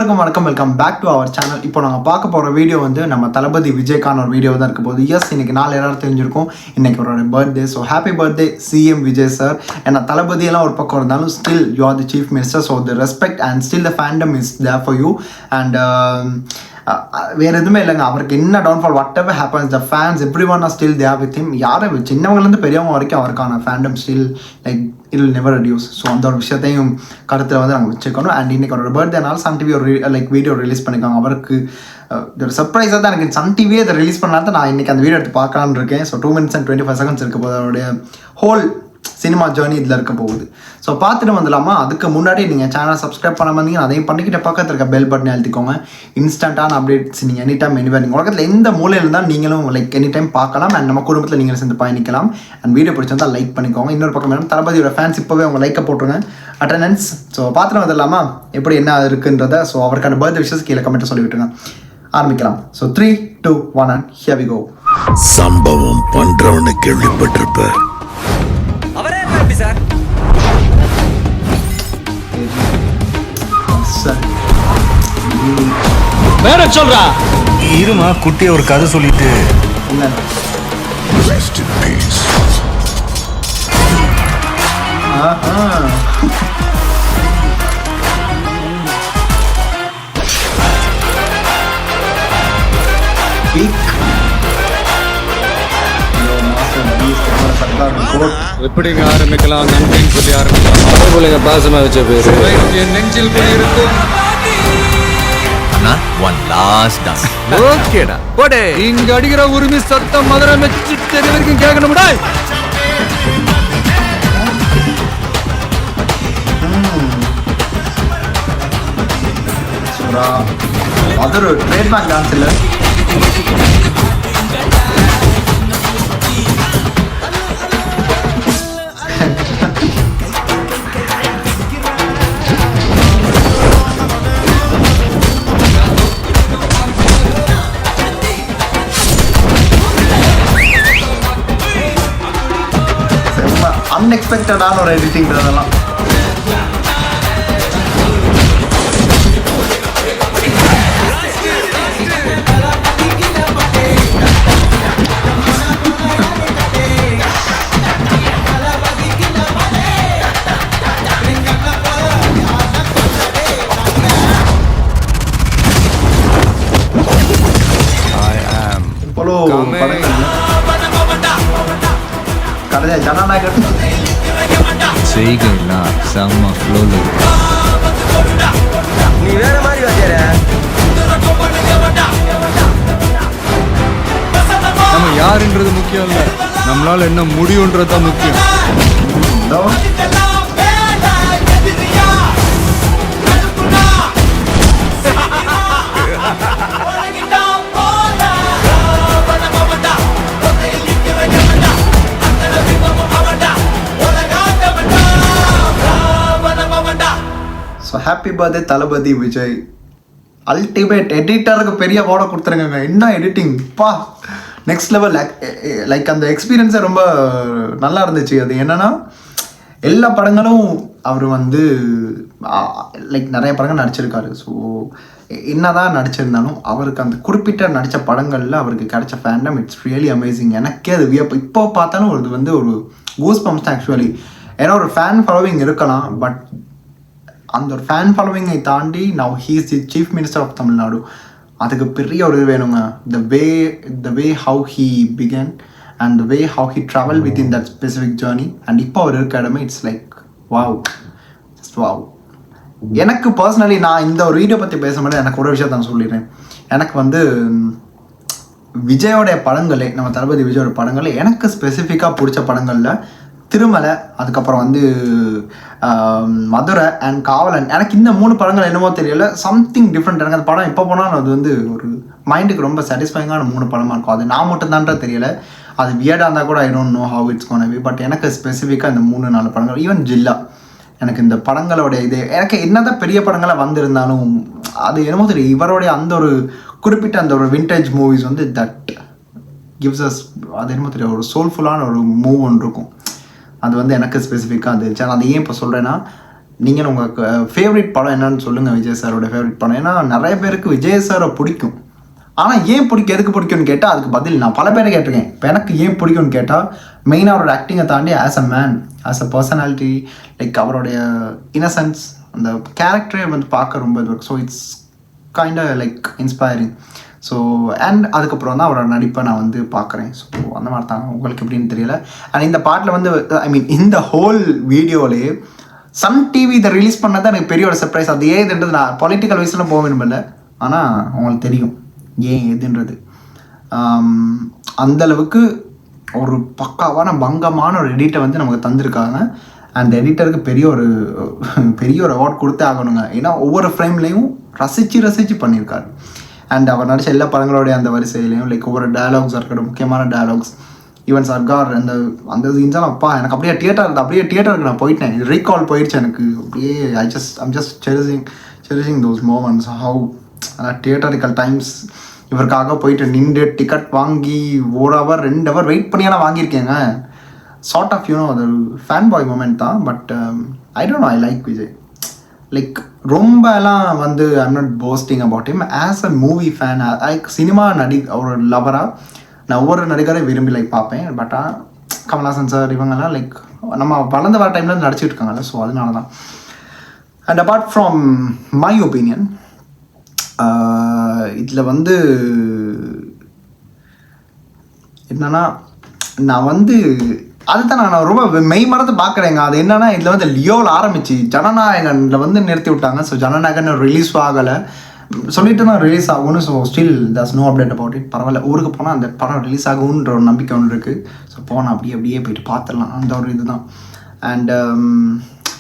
எல்லாருக்கும் வணக்கம். Welcome back to our channel. இப்போ நாங்கள் பார்க்க போகிற வீடியோ வந்து நம்ம தளபதி விஜய்க்கான ஒரு வீடியோ தான் இருக்க போகுது. எஸ், இன்னைக்கு நாலு எல்லாரும் தெரிஞ்சிருக்கும், இன்னைக்கு ஒரு birthday. So happy birthday CM Vijay sir. ஏன்னா தளபதியெல்லாம் ஒரு பக்கம் இருந்தாலும் still you are the chief minister. So the respect and still the fandom is there for you. And வேறு எதுவுமே இல்லைங்க. அவருக்கு என்ன downfall whatever happens, the fans everyone are still there with him. யாரை சின்னவங்கலேருந்து பெரியவங்க வரைக்கும் அவருக்கான fandom still like it will never reduce. So அந்த ஒரு விஷயத்தையும் கருத்தில் வந்து நாங்கள் வச்சுக்கணும். அண்ட் இன்னைக்கு அவரோட பர்த்டேனால சன் டிவி ஒரு லைக் வீடியோ ரிலீஸ் பண்ணியிருக்காங்க. அவருக்கு ஒரு சர்ப்ரைஸாக தான் எனக்கு சன் டிவியே அதை ரிலீஸ் பண்ணால் தான் நான் இன்றைக்கி அந்த வீடியோ எடுத்து பார்க்கலான்னு இருக்கேன். ஸோ 2 minutes and 25 seconds இருக்க போது அவருடைய ஹோல் சினிமா ஜேர்னி இதில் இருக்க போகுது. ஸோ பார்த்துட்டு வந்துடலாமா? அதுக்கு முன்னாடி நீங்கள் சேனல் சப்ஸ்கிரைப் பண்ண வந்தீங்கன்னா அதையும் பண்ணிக்கிட்ட பக்கத்தில் இருக்க பெல் பட்டனை அழுத்திக்கோங்க. இன்ஸ்டண்ட்டான அப்டேட்ஸ் நீங்கள் எனி டைம் எனிவேர் நீங்கள் உலகத்தில் எந்த மூலையில் இருந்தால் நீங்களும் லைக் எனி டைம் பார்க்கலாம். அண்ட் நம்ம குடும்பத்தில் நீங்களும் சேர்ந்து பயணிக்கலாம். அண்ட் வீடியோ பிடிச்சிருந்தால் லைக் பண்ணிக்கோங்க. இன்னொரு பக்கம் வேணும், தளபதியோட ஃபேன்ஸ் இப்போவே அவங்க லைக்கை போட்டுருங்க, அட்டண்டன்ஸ். ஸோ பார்த்துட்டு வந்துடலாமா எப்படி என்ன இருக்குன்றத? ஸோ அவருக்கான பர்த்டே விஷஸ் கீழே கமெண்ட்டை சொல்லி விட்டுருங்க. ஆரம்பிக்கலாம். So 3, 2, 1 and here we go. சம்பவம் பண்றவனு கேள்விப்பட்டிருப்ப. வேற சொல்றா இருமா, குட்டிய ஒரு கதை சொல்லிட்டு எப்படிங்க ஆரம்பிக்கலாம்? நன்றின்னு சொல்லி ஆரம்பிக்கலாம். அதே பாசமா வச்ச பேரு என் நெஞ்சில் இருக்கும். one last dance. ஓகேடா போடே. இங்க அடிக்கிற உரிமை சத்தம் மதுரை மெச்சு தெரிய வரைக்கும் கேட்கணும்டா. அது ஒரு ட்ரேட்மார்க் டான்ஸ் இல்லை. அன்எக்ஸ்பெக்டடான ஒரு எடிட்டிங் அதெல்லாம். கடைசியா ஜனநாயகன் செய்கலாம் செம்ம ஃப்ளோல. நீ வேற மாதிரி வாத்தியார. நம்ம யாருன்றது முக்கியம் இல்ல, நம்மளால என்ன முடியும்ன்றது தான் முக்கியம். ஸோ ஹாப்பி பர்த்டே தளபதி விஜய். அல்டிமேட் எடிட்டருக்கு பெரிய அவார்டை கொடுத்துருங்க. என்ன எடிட்டிங் பா, நெக்ஸ்ட் லெவல். லைக் அந்த எக்ஸ்பீரியன்ஸே ரொம்ப நல்லா இருந்துச்சு. அது என்னென்னா எல்லா படங்களும் அவர் வந்து லைக் நிறைய படங்கள் நடிச்சிருக்காரு. ஸோ என்னதான் நடிச்சிருந்தாலும் அவருக்கு அந்த குறிப்பிட்ட நடித்த படங்களில் அவருக்கு கிடைச்ச ஃபேண்டம் இட்ஸ் ரியலி அமேசிங். எனக்கே அது வியப்பு. இப்போ பார்த்தாலும் அது வந்து ஒரு கூஸ் பம்ப்ஸ் தான் ஆக்சுவலி. ஏன்னா ஒரு ஃபேன் ஃபாலோவிங் இருக்கலாம், பட் அந்த ஒரு ஃபேன் ஃபாலோவிங்கை தாண்டி now he is the chief minister of Tamil Nadu. அதுக்கு பெரிய ஒரு இது வேணுங்க. The way how he began and the way how he travel with in that specific journey. அண்ட் இப்போ அவர் இருக்க இடமே it's like wow, just wow. எனக்கு பர்சனலி நான் இந்த ஒரு வீடியோ பற்றி பேசும்போது எனக்கு ஒரு விஷயத்த நான் சொல்லிடுறேன். எனக்கு வந்து விஜயோடைய படங்களே, நம்ம தளபதி விஜயோட படங்களே எனக்கு ஸ்பெசிஃபிக்காக பிடிச்ச படங்களில் திருமலை, அதுக்கப்புறம் வந்து மதுரை அண்ட் காவலன். எனக்கு இந்த 3 படங்கள் என்னமோ தெரியல, சம்திங் டிஃப்ரெண்ட். எனக்கு அந்த படம் எப்போ போனாலும் அது வந்து ஒரு மைண்டுக்கு ரொம்ப சாட்டிஸ்ஃபைங்கான 3 படமாக இருக்கும். அது நான் மட்டும்தான்ற தெரியல, அது வியர்டாக இருந்தால் கூட ஐ don't know how it's gonna be. But எனக்கு ஸ்பெசிஃபிக்காக இந்த 3-4 படங்கள், ஈவன் ஜில்லா, எனக்கு இந்த படங்களோட இது எனக்கு என்னதான் பெரிய படங்களாக வந்திருந்தாலும் அது என்னமோ தெரியும், இவருடைய அந்த ஒரு குறிப்பிட்ட அந்த ஒரு விண்டேஜ் மூவிஸ் வந்து தட் கிவ்ஸ் அஸ், அது என்னமோ தெரியும், ஒரு சோல்ஃபுல்லான ஒரு மூவ் ஒன்று இருக்கும். அது வந்து எனக்கு ஸ்பெசிஃபிக்காக இருந்துச்சு. அது ஏன் இப்போ சொல்கிறேன்னா, நீங்கள் உங்கள் ஃபேவரட் படம் என்னன்னு சொல்லுங்கள். விஜய் சாரோட ஃபேவரட் படம். ஏன்னா நிறைய பேருக்கு விஜய் சாரை பிடிக்கும், ஆனால் ஏன் பிடிக்கும், எதுக்கு பிடிக்கும்னு கேட்டால் அதுக்கு பதில் நான் பல பேரை கேட்டிருக்கேன். இப்போ எனக்கு ஏன் பிடிக்கும்னு கேட்டால் மெயினாக அவரோட ஆக்டிங்கை தாண்டி as a man, as a personality, like அவருடைய இன்னசென்ஸ், அந்த கேரக்டரே வந்து பார்க்க ரொம்ப இது இருக்கும். So it's kind like inspiring. So and அதுக்கப்புறம் தான் அவரோட நடிப்பை நான் வந்து பார்க்குறேன். ஸோ அந்த மாதிரி தான் உங்களுக்கு எப்படின்னு தெரியல. அண்ட் இந்த பாட்டில் வந்து ஐ மீன் இந்த ஹோல் வீடியோலேயே சன் டிவி இதை ரிலீஸ் பண்ணதான் எனக்கு பெரிய ஒரு சர்ப்ரைஸ். அது ஏன் இதுன்றது நான் பொலிட்டிக்கல் வைஸ்லாம் போக விரும்பல, ஆனால் உங்களுக்கு தெரியும் ஏன் எதுன்றது. அந்தளவுக்கு ஒரு பக்காவான பங்கமான ஒரு எடிட்டை வந்து நமக்கு தந்திருக்காங்க. அந்த எடிட்டருக்கு பெரிய ஒரு அவார்ட் கொடுத்தே ஆகணுங்க. ஏன்னா ஒவ்வொரு ஃப்ரேம்லேயும் ரசித்து பண்ணியிருக்காரு. அண்ட் அவர் நடித்த எல்லா படங்களுடைய அந்த வரிசையிலையும் லைக் ஒவ்வொரு டயலாக்ஸாக இருக்கட்டும், முக்கியமான டயலாக்ஸ், ஈவன் சர்கார் அந்த சீன்ஸாலும் அப்பா எனக்கு அப்படியே தியேட்டருக்கு நான் போயிட்டேன். ரீகால் போயிடுச்சு எனக்கு அப்படியே. I'm just cherishing those moments. How theatrical times இவருக்காக போயிட்டு நின்று டிக்கெட் வாங்கி 1 hour 2 hour வெயிட் பண்ணியெல்லாம் வாங்கியிருக்கேங்க. சார்ட் ஆஃப் யூனோ அது ஃபேன் பாய் மூமெண்ட் தான். But I don't know, I like Vijay. Like ரொம்ப எல்லாம் வந்து I'm not posting about him as a movie fan. Like cinema ஒரு லவராக நான் ஒவ்வொரு நடிகரையும் விரும்பி லைக் பார்ப்பேன். பட் கமல்ஹாசன் சார் இவங்கெல்லாம் லைக் நம்ம வளர்ந்து வர டைமில் நடிச்சிட்டு இருக்காங்கல்ல, ஸோ அதனால தான். And apart from my opinion, இதில் வந்து என்னன்னா நான் வந்து அதுதான் நான் ரொம்ப மெய் மறந்து பார்க்குறேங்க. அது என்னன்னா இதில் வந்து லியோவில் ஆரம்பிச்சு ஜனநாயகனில் வந்து நிறுத்தி விட்டாங்க. ஸோ ஜனநாயகன் ரிலீஸ் ஆகலை சொல்லிட்டு தான் ரிலீஸ் ஆகும்னு. So still that's no update about it. பரவாயில்ல, ஊருக்கு போனால் அந்த படம் ரிலீஸ் ஆகுன்ற ஒரு நம்பிக்கை ஒன்று இருக்குது. ஸோ போனால் அப்படியே போயிட்டு பார்த்துடலாம், அந்த ஒரு இதுதான். அண்ட்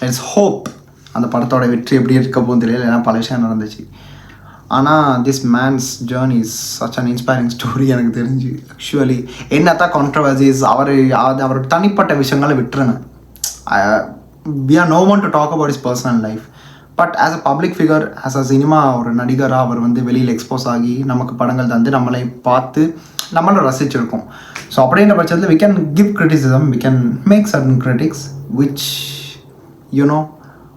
இட்ஸ் ஹோப் அந்த படத்தோட வெற்றி எப்படி இருக்க போகும் தெரியல, ஏன்னா பல விஷயம் நடந்துச்சு. ஆனால் this man's journey is such an inspiring story. எனக்கு தெரிஞ்சு ஆக்சுவலி என்னத்தான் கான்ட்ரவர்சிஸ் அவர் தனிப்பட்ட விஷயங்களை விட்டுருங்க. We are no one to talk about is personal life. But as a public figure, as a cinema ஒரு நடிகராக அவர் வந்து வெளியில் எக்ஸ்போஸ் ஆகி நமக்கு படங்கள் தந்து நம்மளை பார்த்து நம்மளும் ரசிச்சிருக்கோம். ஸோ அப்படின்ற பட்சத்தில் we can give criticism, we can make certain critics which you know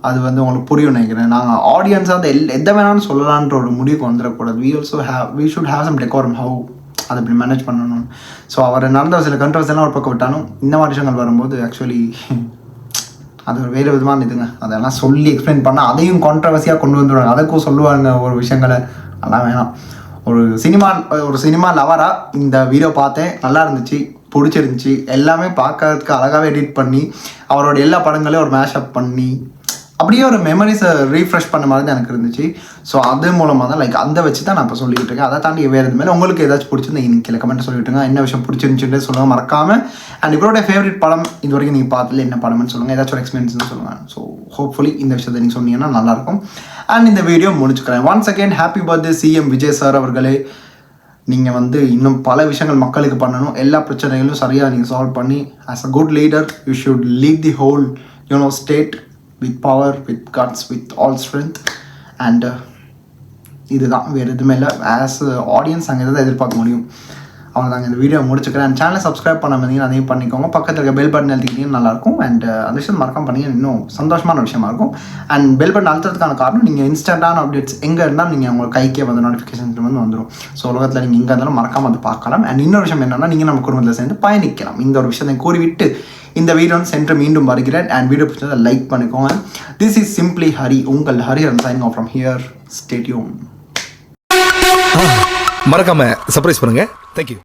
அது வந்து உங்களுக்கு புரியும் நினைக்கிறேன். நாங்கள் ஆடியன்ஸாக அந்த எதை வேணாலும் சொல்லலான்ற ஒரு முடிவுக்கு வந்துடக்கூடாது. We should have some decorum how அதை இப்படி மேனேஜ் பண்ணணும். ஸோ அவர் நடந்த சில கண்ட்ரவர்ஸ் ஒரு பக்கம் விட்டாலும் இந்த மாதிரி விஷயங்கள் வரும்போது ஆக்சுவலி அது ஒரு வேறு விதமான இதுங்க. அதெல்லாம் சொல்லி எக்ஸ்பிளைன் பண்ணால் அதையும் கான்ட்ரவர்சியாக கொண்டு வந்துடுவாங்க, அதுக்கும் சொல்லுவாங்க ஒரு விஷயங்களை. அதெல்லாம் வேணாம். ஒரு சினிமா லவராக இந்த வீடியோ பார்த்தேன், நல்லா இருந்துச்சு, பிடிச்சிருந்துச்சி. எல்லாமே பார்க்கறதுக்கு அழகாகவே எடிட் பண்ணி அவரோட எல்லா படங்களையும் ஒரு மேஷப் பண்ணி அப்படியே ஒரு மெமரிஸை ரீஃப்ரெஷ் பண்ண மாதிரி தான் எனக்கு இருந்துச்சு. ஸோ அது மூலமாக தான் லைக் அந்த வச்சு தான் நான் இப்போ சொல்லிக்கிட்டு இருக்கேன். அதை தாண்டி வேறு எதுவுமே உங்களுக்கு ஏதாச்சும் பிடிச்சிருந்தா இன்னைக்கு கமெண்ட்டை சொல்லிவிட்டுங்க. என்ன விஷயம் பிடிச்சிருந்துச்சுன்னு சொல்லுங்கள் மறக்காமல். அண்ட் இவரோட ஃபேவரட் படம் இது வரைக்கும் நீங்கள் பார்த்துல என்ன படம்னு சொல்லுங்கள், ஏதாச்சும் ஒரு எக்ஸ்பீரியன்ஸ்னு சொல்லுங்கள். ஸோ ஹோப்ஃபுல்லி இந்த விஷயத்தை நீங்கள் சொன்னீங்கன்னா நல்லாயிருக்கும். அண்ட் இந்த வீடியோ முடிச்சுக்கிறேன். Once again happy birthday CM Vijay sir அவர்களே. நீங்கள் வந்து இன்னும் பல விஷயங்கள் மக்களுக்கு பண்ணணும். எல்லா பிரச்சனைகளும் சரியாக நீங்கள் சால்வ் பண்ணி as a good leader you should lead the whole state with power, with guts, with all strength. And இதுதான், வேறு எதுவுமே இல்லை. ஆஸ் ஆடியன்ஸ் அங்கே எதாவது எதிர்பார்க்க முடியும். அவ்வளோதாங்க. இந்த வீடியோ முடிச்சுக்கிறேன். அண்ட் சேனலை சப்ஸ்கிரைப் பண்ண வந்தீங்கன்னா அதையும் பண்ணிக்கோங்க. பக்கத்தில் இருக்க பெல் பட்டன் அழுத்திக்கிட்டீங்கன்னா நல்லாயிருக்கும். அண்ட் அந்த விஷயம் மறக்காம பண்ணிங்கன்னா இன்னும் சந்தோஷமான விஷயமா இருக்கும். அண்ட் பெல் பட்டன் அழுத்துறதுக்கான காரணம் நீங்கள் இன்ஸ்டண்ட்டான அப்டேட்ஸ் எங்கே இருந்தாலும் நீங்கள் உங்கள் கைக்கே வந்து நோட்டிஃபிகேஷன் வந்து வந்துடும். ஸோ உலகத்தில் நீங்கள் எங்கே இருந்தாலும் மறக்காமல் அதை பார்க்கலாம். அண்ட் இன்னொரு விஷயம் என்னென்னா நீங்கள் நம்ம குடும்பத்தில் சேர்ந்து பயணிக்கலாம். இந்த ஒரு விஷயத்தை கூறிவிட்டு இந்த வீடியோ சென்று மீண்டும் வருகிறேன். அண்ட் வீடியோ பிடிச்சதை லைக் பண்ணிக்கோங்க. திஸ் இஸ் சிம்ப்ளி ஹரி, உங்கள் Hariharan signing off from here. Stay tune. மறக்காம சர்ப்ரைஸ் பண்ணுங்க. தேங்க்யூ.